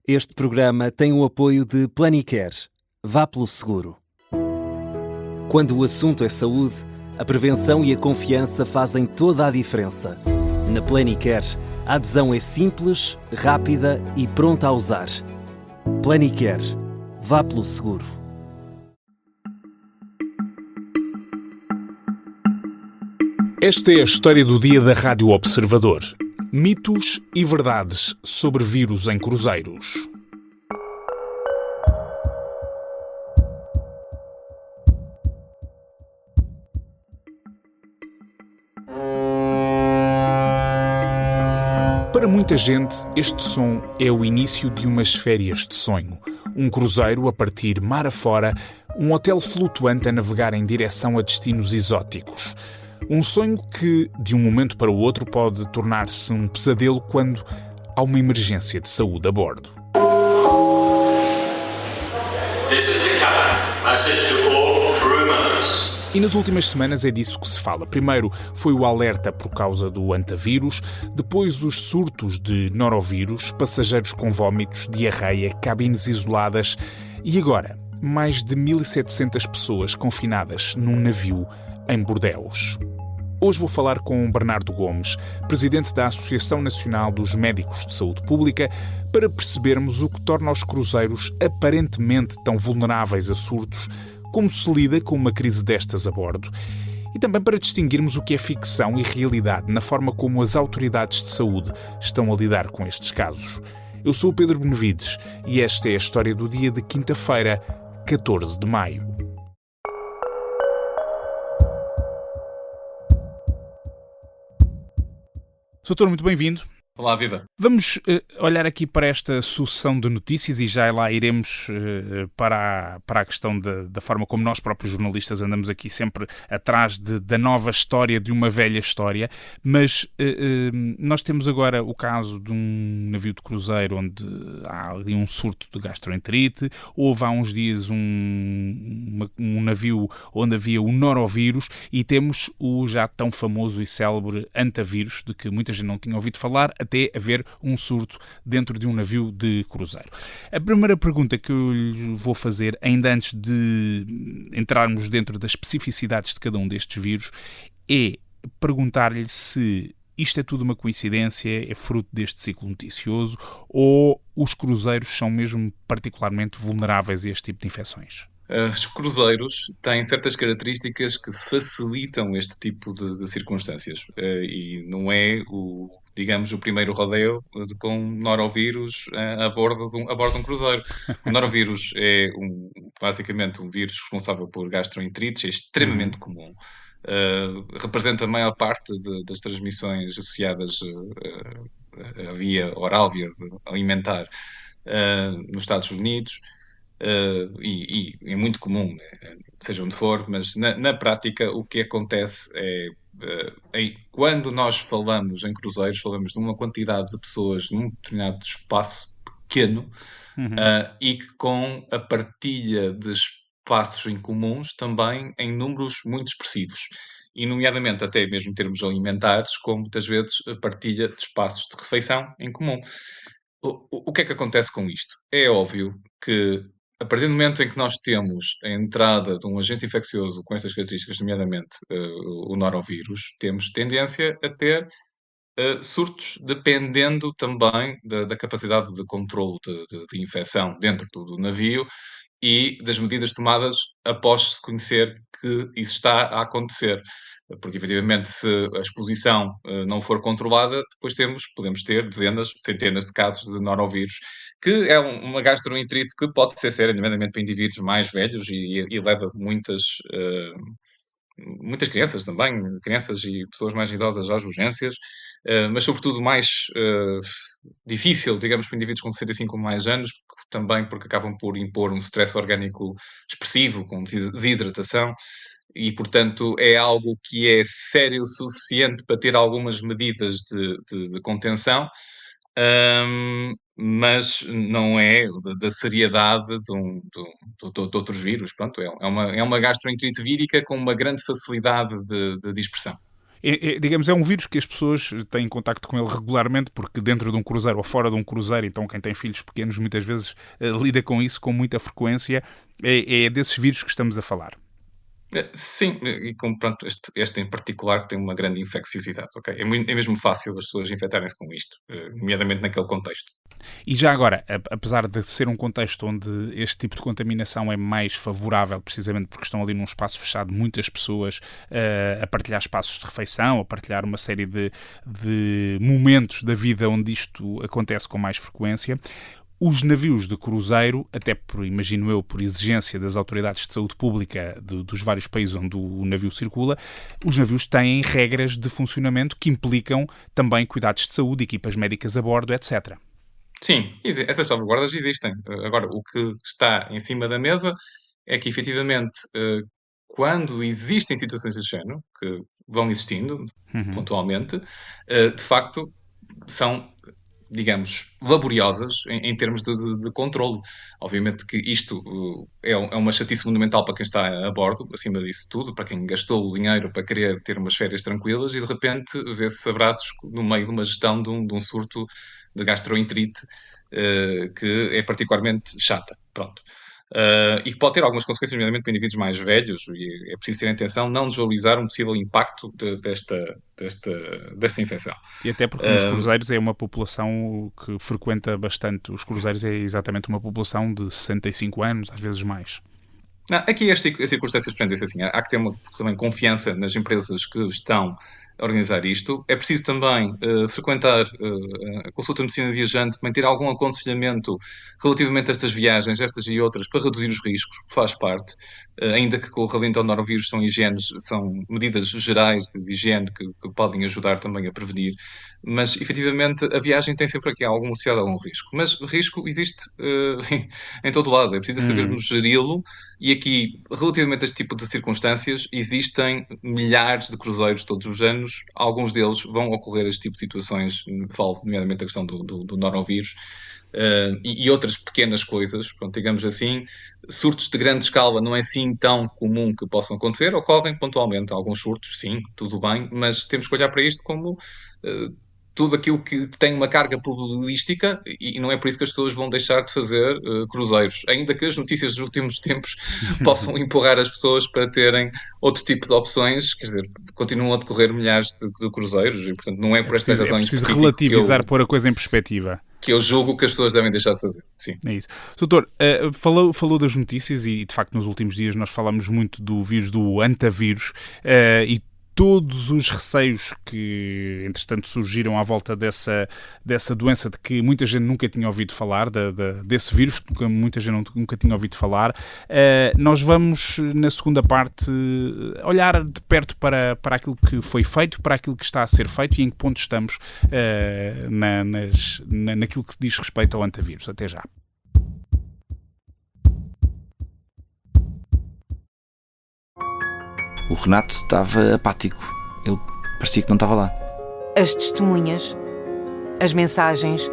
Este programa tem o apoio de Planicare. Vá pelo seguro. Quando o assunto é saúde, a prevenção e a confiança fazem toda a diferença. Na Planicare, a adesão é simples, rápida e pronta a usar. Planicare. Vá pelo seguro. Esta é a história do dia da Rádio Observador. Mitos e verdades sobre vírus em cruzeiros. Para muita gente, este som é o início de umas férias de sonho. Um cruzeiro a partir mar afora, um hotel flutuante a navegar em direção a destinos exóticos. Um sonho que, de um momento para o outro, pode tornar-se um pesadelo quando há uma emergência de saúde a bordo. This is the captain. Message to all crew members. E nas últimas semanas é disso que se fala. Primeiro foi o alerta por causa do antavírus, depois os surtos de norovírus, passageiros com vômitos, diarreia, cabines isoladas e agora mais de 1.700 pessoas confinadas num navio em Bordeus. Hoje vou falar com Bernardo Gomes, presidente da Associação Nacional dos Médicos de Saúde Pública, para percebermos o que torna os cruzeiros aparentemente tão vulneráveis a surtos, como se lida com uma crise destas a bordo, e também para distinguirmos o que é ficção e realidade na forma como as autoridades de saúde estão a lidar com estes casos. Eu sou o Pedro Benevides e esta é a história do dia de quinta-feira, 14 de maio. Doutor, muito bem-vindo. Olá, viva. Vamos olhar aqui para esta sucessão de notícias e já lá iremos para a questão da forma como nós próprios jornalistas andamos aqui sempre atrás da nova história, de uma velha história, mas nós temos agora o caso de um navio de cruzeiro onde há ali um surto de gastroenterite, houve há uns dias um navio onde havia o norovírus e temos o já tão famoso e célebre antavírus, de que muita gente não tinha ouvido falar, até haver um surto dentro de um navio de cruzeiro. A primeira pergunta que eu lhe vou fazer, ainda antes de entrarmos dentro das especificidades de cada um destes vírus, é perguntar-lhe se isto é tudo uma coincidência, é fruto deste ciclo noticioso, ou os cruzeiros são mesmo particularmente vulneráveis a este tipo de infecções? Os cruzeiros têm certas características que facilitam este tipo de circunstâncias. E não é digamos, o primeiro rodeio com norovírus a bordo de um cruzeiro. O norovírus é basicamente um vírus responsável por gastroenterites, é extremamente comum. Representa a maior parte das transmissões associadas à via oral, via alimentar, nos Estados Unidos. E é muito comum, né, seja onde for, mas na prática o que acontece é, quando nós falamos em cruzeiros, falamos de uma quantidade de pessoas num determinado espaço pequeno, e que com a partilha de espaços em comuns também em números muito expressivos. E, nomeadamente, até mesmo em termos alimentares, como muitas vezes a partilha de espaços de refeição em comum. O que é que acontece com isto? É óbvio que, a partir do momento em que nós temos a entrada de um agente infeccioso com estas características, nomeadamente o norovírus, temos tendência a ter surtos, dependendo também da capacidade de controle de infecção dentro do navio e das medidas tomadas após se conhecer que isso está a acontecer. Porque, efetivamente, se a exposição não for controlada, depois podemos ter dezenas, centenas de casos de norovírus, que é uma gastroenterite que pode ser séria, nomeadamente para indivíduos mais velhos e leva muitas crianças também, crianças e pessoas mais idosas às urgências, mas sobretudo mais difícil, digamos, para indivíduos com 65 ou mais anos, também porque acabam por impor um stress orgânico expressivo, com desidratação, e portanto é algo que é sério o suficiente para ter algumas medidas de contenção, mas não é da seriedade de outros vírus. Pronto, é uma gastroenterite vírica com uma grande facilidade de dispersão. Digamos, é um vírus que as pessoas têm contacto com ele regularmente, porque dentro de um cruzeiro ou fora de um cruzeiro, então quem tem filhos pequenos muitas vezes lida com isso com muita frequência. É desses vírus que estamos a falar. Sim, e como pronto, este em particular que tem uma grande infecciosidade, ok? É mesmo fácil as pessoas infectarem-se com isto, nomeadamente naquele contexto. E já agora, apesar de ser um contexto onde este tipo de contaminação é mais favorável, precisamente porque estão ali num espaço fechado, muitas pessoas a partilhar espaços de refeição, a partilhar uma série de momentos da vida onde isto acontece com mais frequência, os navios de cruzeiro, até imagino eu, por exigência das autoridades de saúde pública dos vários países onde o navio circula, os navios têm regras de funcionamento que implicam também cuidados de saúde, equipas médicas a bordo, etc. Sim, essas salvaguardas existem. Agora, o que está em cima da mesa é que, efetivamente, quando existem situações desse género, que vão existindo pontualmente, de facto, são, digamos, laboriosas em termos de controlo. Obviamente que isto é uma chatice fundamental para quem está a bordo, acima disso tudo, para quem gastou o dinheiro para querer ter umas férias tranquilas e de repente vê-se abraços no meio de uma gestão de um surto de gastroenterite que é particularmente chata. Pronto. E que pode ter algumas consequências, nomeadamente para indivíduos mais velhos, e é preciso ter atenção não desvalorizar um possível impacto desta infecção. E até porque nos cruzeiros é uma população que frequenta bastante. Os cruzeiros é exatamente uma população de 65 anos, às vezes mais. Aqui as circunstâncias prendem-se assim. Há que ter também confiança nas empresas que estão a organizar isto. É preciso também frequentar a consulta de medicina viajante, também ter algum aconselhamento relativamente a estas viagens, estas e outras, para reduzir os riscos, faz parte. Ainda que com o relento ao norovírus são medidas gerais de higiene que podem ajudar também a prevenir. Mas, efetivamente, a viagem tem sempre aqui algum associado a algum risco. Mas risco existe em todo lado. É preciso sabermos geri-lo. E aqui, relativamente a este tipo de circunstâncias, existem milhares de cruzeiros todos os anos. Alguns deles vão ocorrer este tipo de situações, falo nomeadamente a questão do norovírus, e outras pequenas coisas, pronto, digamos assim. Surtos de grande escala não é assim tão comum que possam acontecer, ocorrem pontualmente alguns surtos, sim, tudo bem, mas temos que olhar para isto como tudo aquilo que tem uma carga probabilística, e não é por isso que as pessoas vão deixar de fazer cruzeiros, ainda que as notícias dos últimos tempos possam empurrar as pessoas para terem outro tipo de opções. Quer dizer, continuam a decorrer milhares de cruzeiros e, portanto, não é por esta razão específica. É preciso relativizar, pôr a coisa em perspectiva. Que eu julgo que as pessoas devem deixar de fazer. Sim. É isso. Doutor, falou das notícias e, de facto, nos últimos dias nós falamos muito do vírus, do antavírus, e todos os receios que, entretanto, surgiram à volta dessa doença, de que muita gente nunca tinha ouvido falar, desse vírus, que muita gente nunca tinha ouvido falar. Nós vamos, na segunda parte, olhar de perto para aquilo que foi feito, para aquilo que está a ser feito e em que ponto estamos naquilo que diz respeito ao antavírus. Até já. O Renato estava apático. Ele parecia que não estava lá. As testemunhas, as mensagens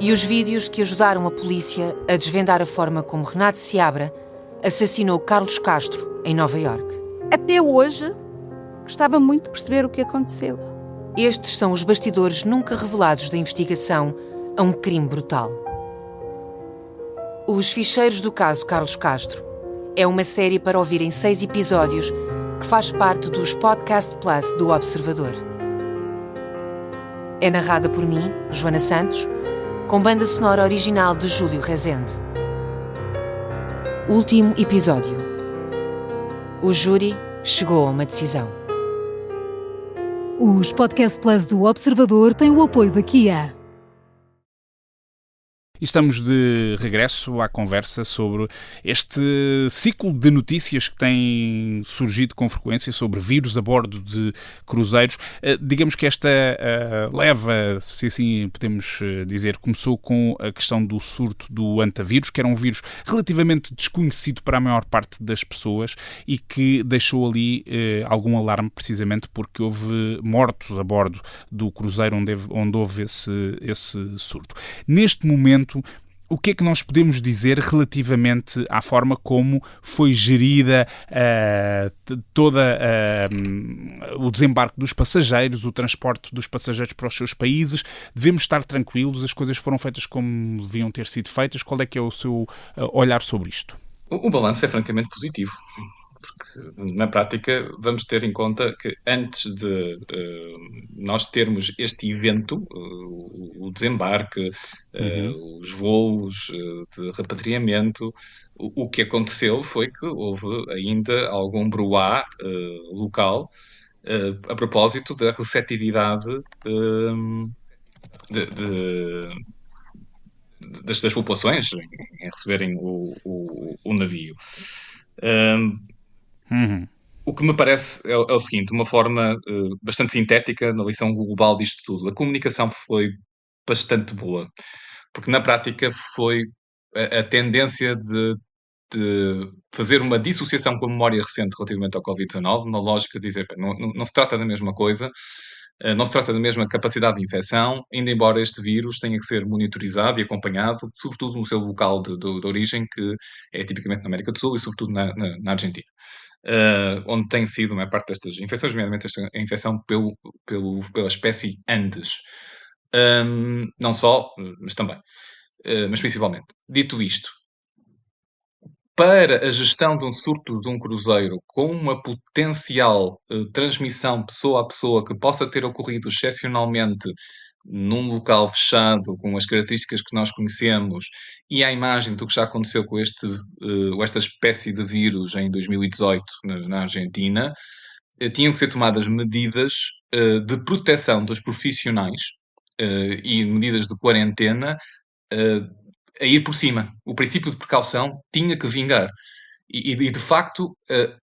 e os vídeos que ajudaram a polícia a desvendar a forma como Renato Seabra assassinou Carlos Castro em Nova Iorque. Até hoje, gostava muito de perceber o que aconteceu. Estes são os bastidores nunca revelados da investigação a um crime brutal. Os Ficheiros do Caso Carlos Castro é uma série para ouvir em 6 episódios que faz parte dos Podcast Plus do Observador. É narrada por mim, Joana Santos, com banda sonora original de Júlio Rezende. Último episódio. O júri chegou a uma decisão. Os Podcast Plus do Observador têm o apoio da Kia. E estamos de regresso à conversa sobre este ciclo de notícias que tem surgido com frequência sobre vírus a bordo de cruzeiros. Digamos que esta leva, se assim podemos dizer, começou com a questão do surto do antavírus, que era um vírus relativamente desconhecido para a maior parte das pessoas e que deixou ali algum alarme, precisamente porque houve mortos a bordo do cruzeiro onde houve esse surto. Neste momento, O que é que nós podemos dizer relativamente à forma como foi gerida o desembarque dos passageiros, o transporte dos passageiros para os seus países? Devemos estar tranquilos? As coisas foram feitas como deviam ter sido feitas? Qual é que é o seu olhar sobre isto? O balanço é francamente positivo, porque na prática vamos ter em conta que antes de nós termos este evento, o desembarque, os voos de repatriamento, o que aconteceu foi que houve ainda algum brouhaha local a propósito da receptividade das populações em receberem o navio. O que me parece é o seguinte, uma forma bastante sintética na lição global disto tudo. A comunicação foi bastante boa, porque na prática foi a tendência de fazer uma dissociação com a memória recente relativamente ao Covid-19, na lógica de dizer, não se trata da mesma coisa, não se trata da mesma capacidade de infecção, ainda embora este vírus tenha que ser monitorizado e acompanhado, sobretudo no seu local de origem, que é tipicamente na América do Sul e sobretudo na Argentina. Onde tem sido a maior parte destas infecções, nomeadamente esta infecção pela espécie Andes. Não só, mas também. Mas principalmente. Dito isto, para a gestão de um surto de um cruzeiro com uma potencial transmissão pessoa a pessoa que possa ter ocorrido excepcionalmente num local fechado, com as características que nós conhecemos, e à imagem do que já aconteceu com esta espécie de vírus em 2018 na Argentina, tinham que ser tomadas medidas de proteção dos profissionais e medidas de quarentena a ir por cima. O princípio de precaução tinha que vingar. E de facto,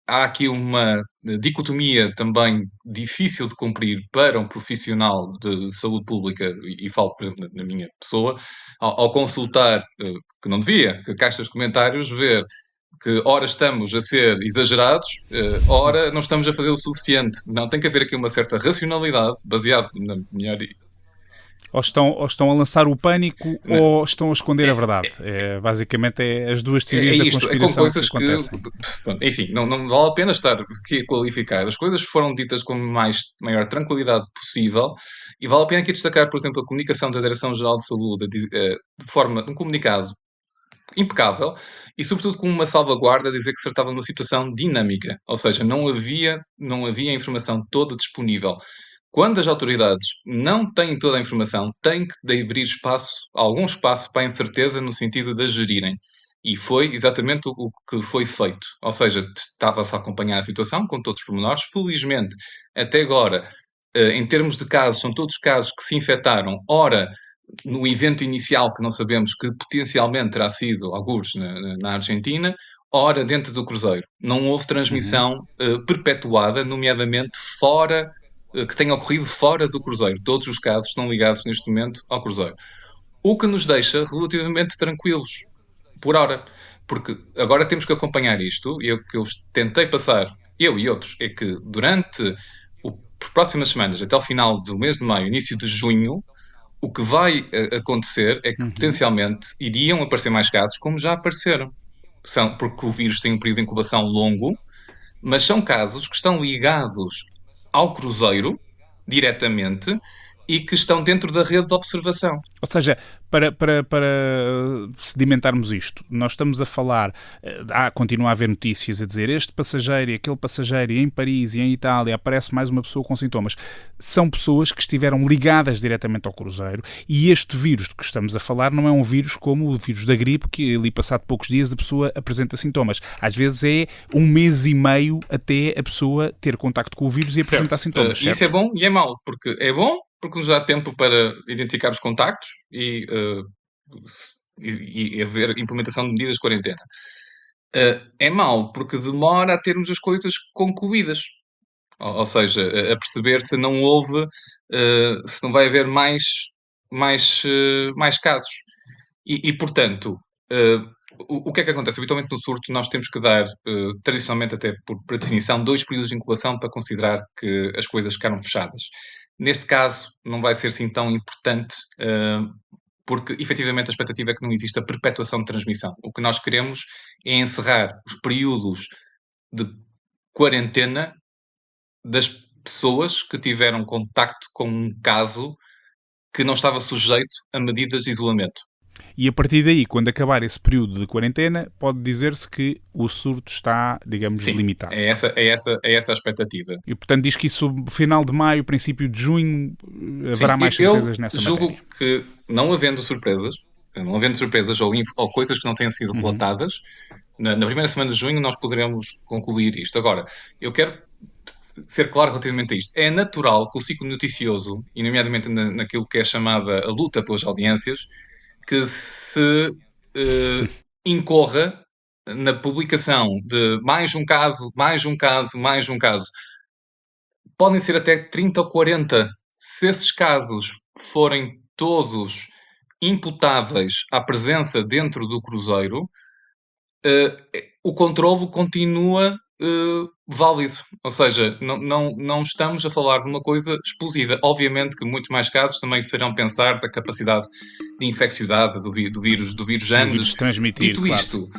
há aqui uma dicotomia também difícil de cumprir para um profissional de saúde pública, e falo, por exemplo, na minha pessoa, ao consultar, que não devia, que caixas de comentários, ver que ora estamos a ser exagerados, ora não estamos a fazer o suficiente. Não, tem que haver aqui uma certa racionalidade, baseado na melhor... Ou estão a lançar o pânico ou estão a esconder a verdade. Basicamente é as duas teorias da conspiração com coisas que acontecem. Pronto, enfim, não vale a pena estar aqui a qualificar. As coisas foram ditas com maior tranquilidade possível e vale a pena aqui destacar, por exemplo, a comunicação da Direção-Geral de Saúde de forma, um comunicado impecável e, sobretudo, com uma salvaguarda a dizer que se tratava de uma situação dinâmica, ou seja, não havia a informação toda disponível. Quando as autoridades não têm toda a informação, têm que abrir algum espaço para a incerteza no sentido de a gerirem. E foi exatamente o que foi feito. Ou seja, estava-se a acompanhar a situação com todos os pormenores. Felizmente, até agora, em termos de casos, são todos casos que se infectaram, ora no evento inicial que não sabemos que potencialmente terá sido algures na Argentina, ora dentro do cruzeiro. Não houve transmissão perpetuada, nomeadamente fora... que tenha ocorrido fora do cruzeiro. Todos os casos estão ligados neste momento ao cruzeiro. O que nos deixa relativamente tranquilos, por hora. Porque agora temos que acompanhar isto, e o que eu tentei passar, eu e outros, é que durante as próximas semanas, até o final do mês de maio, início de junho, o que vai acontecer é que potencialmente iriam aparecer mais casos, como já apareceram. Porque o vírus tem um período de incubação longo, mas são casos que estão ligados ao cruzeiro, diretamente, e que estão dentro da rede de observação. Ou seja, para sedimentarmos isto, nós estamos a falar, continua a haver notícias a dizer este passageiro e aquele passageiro, e em Paris e em Itália aparece mais uma pessoa com sintomas. São pessoas que estiveram ligadas diretamente ao cruzeiro, e este vírus de que estamos a falar não é um vírus como o vírus da gripe, que ali passado poucos dias a pessoa apresenta sintomas. Às vezes é 1 mês e meio até a pessoa ter contacto com o vírus e apresentar sintomas. Isso é bom e é mau, porque é bom porque nos dá tempo para identificar os contactos e haver implementação de medidas de quarentena. É mau, porque demora a termos as coisas concluídas. Ou seja, a perceber se não houve, se não vai haver mais casos. E portanto, o que é que acontece? Habitualmente no surto nós temos que dar, tradicionalmente até por definição, 2 períodos de incubação para considerar que as coisas ficaram fechadas. Neste caso, não vai ser assim tão importante, porque efetivamente a expectativa é que não exista perpetuação de transmissão. O que nós queremos é encerrar os períodos de quarentena das pessoas que tiveram contacto com um caso que não estava sujeito a medidas de isolamento. E a partir daí, quando acabar esse período de quarentena, pode dizer-se que o surto está, digamos, Sim, limitado. É essa a expectativa. E, portanto, diz que isso, final de maio, princípio de junho, haverá mais certezas nessa matéria. Eu julgo que, não havendo surpresas ou coisas que não tenham sido relatadas, na primeira semana de junho nós poderemos concluir isto. Agora, eu quero ser claro relativamente a isto. É natural que o ciclo noticioso, e nomeadamente naquilo que é chamada a luta pelas audiências, que se incorra na publicação de mais um caso. Podem ser até 30 ou 40. Se esses casos forem todos imputáveis à presença dentro do cruzeiro, o controlo continua válido. Ou seja, não estamos a falar de uma coisa explosiva. Obviamente que muitos mais casos também farão pensar da capacidade de infecciosidade do vírus Andes. Dito claro. isto,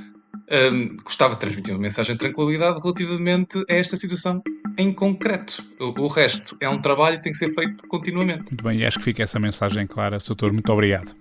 gostava de transmitir uma mensagem de tranquilidade relativamente a esta situação em concreto. O resto é um trabalho que tem que ser feito continuamente. Muito bem, e acho que fica essa mensagem clara. Doutor, muito obrigado.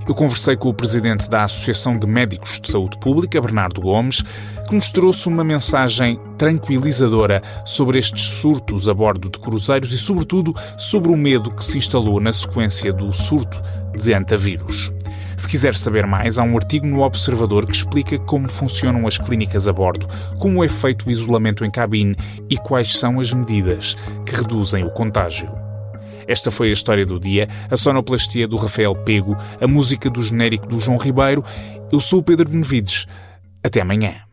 Eu conversei com o presidente da Associação de Médicos de Saúde Pública, Bernardo Gomes, que nos trouxe uma mensagem tranquilizadora sobre estes surtos a bordo de cruzeiros e, sobretudo, sobre o medo que se instalou na sequência do surto de antavírus. Se quiser saber mais, há um artigo no Observador que explica como funcionam as clínicas a bordo, como é feito o isolamento em cabine e quais são as medidas que reduzem o contágio. Esta foi a história do dia, a sonoplastia do Rafael Pego, a música do genérico do João Ribeiro. Eu sou o Pedro Benevides. Até amanhã.